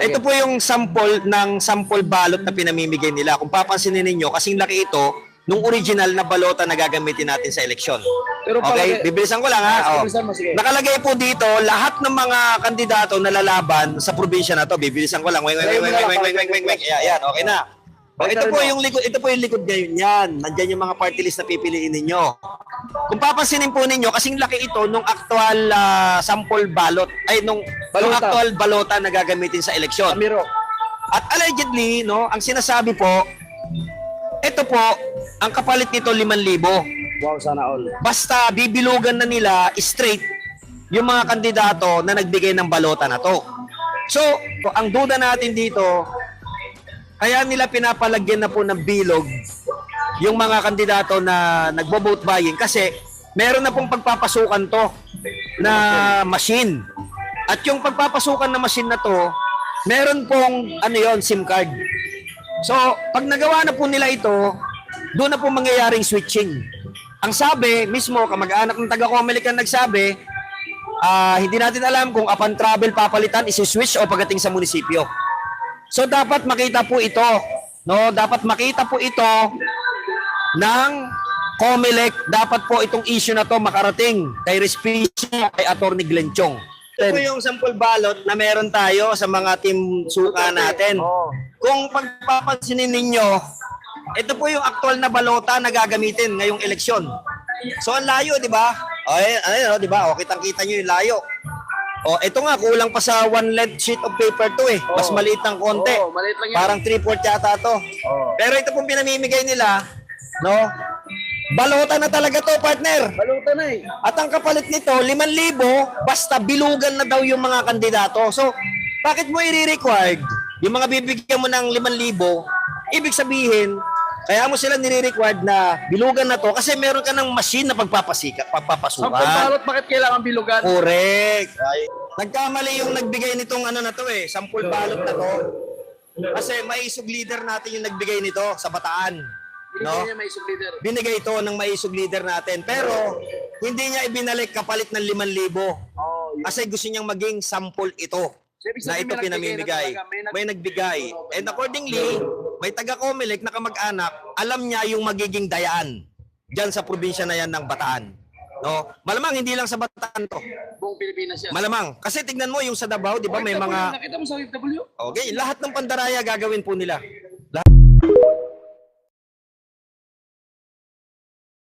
Ito po yung sample balot na pinamimigay nila. Kung papansinin ninyo, kasing laki ito nung original na balota na gagamitin natin sa eleksyon. Pero Okay, bibilisan ko lang ha. Bibilisan mo, sige. Nakalagay po dito lahat ng mga kandidato na lalaban sa probinsya na to. Bibilisan ko lang. Weng. Ayan, okay na. Ito po yung likod ngayon yan. Nandiyan yung mga party list na pipiliin ninyo. Kung papansinin po ninyo, kasing laki ito nung actual sample balot nung actual balota na gagamitin sa eleksyon. Amiro. At allegedly, no, ang sinasabi po, ito po, ang kapalit nito 5,000. Wow, sana all. Basta bibilugan na nila straight yung mga kandidato na nagbigay ng balota na to. So, ang duda natin dito, kaya nila pinapalagyan na po ng bilog yung mga kandidato na nagbo-vote buying kasi meron na pong pagpapasukan to na machine. At yung pagpapasukan na machine na to, meron pong SIM card. So, pag nagawa na po nila ito, doon na po mangyayaring switching. Ang sabi, mismo, kamag-anak ng taga-Comelec ang nagsabi, hindi natin alam kung upon travel papalitan, isi-switch o pagdating sa munisipyo. So, dapat makita po ito. No? Dapat makita po ito ng Comelec. Dapat po itong issue na to makarating kay Respicio, kay Atty. Glenn Chong. Ito po yung sample ballot na meron tayo sa mga team suka natin. Kung pagpapansinin ninyo, ito po yung aktual na balota na gagamitin ngayong eleksyon. So ang layo, di ba? Ayun, di ba? O, kitang-kita nyo yung layo. O, ito nga, kulang pa sa 1 length sheet of paper to eh. Mas maliit ng konti. Maliit lang yan. Parang 3/4 yata to. Pero ito pong pinamimigay nila, no? Balota na talaga to, partner. Balota na eh. At ang kapalit nito, 5,000, basta bilugan na daw yung mga kandidato. So, bakit mo i-required yung mga bibigyan mo ng 5,000, ibig sabihin, kaya mo sila nire-required na bilugan na to kasi meron ka ng machine na pagpapasukan. Sample balot, bakit kailangan bilugan? Correct. Nagkamali yung nagbigay nitong na to eh, sample balot na to. Kasi maisog leader natin yung nagbigay nito sa Bataan. No? Niya may leader. Binigay ito ng maisog leader natin. Pero, hindi niya ibinalik kapalit ng 5,000. Kasi gusto niyang maging sample ito. Na ito pinamimigay. May nagbigay. And accordingly, may taga-Comelec na kamag-anak, alam niya yung magiging dayaan dyan sa probinsya na yan ng Bataan. No? Malamang hindi lang sa Bataan to. Buong Pilipinas yan. Malamang. Kasi tignan mo yung sa Davao, di ba may mga... Nakita mo sa OFW? Okay, lahat ng pandaraya gagawin po nila. Lahat.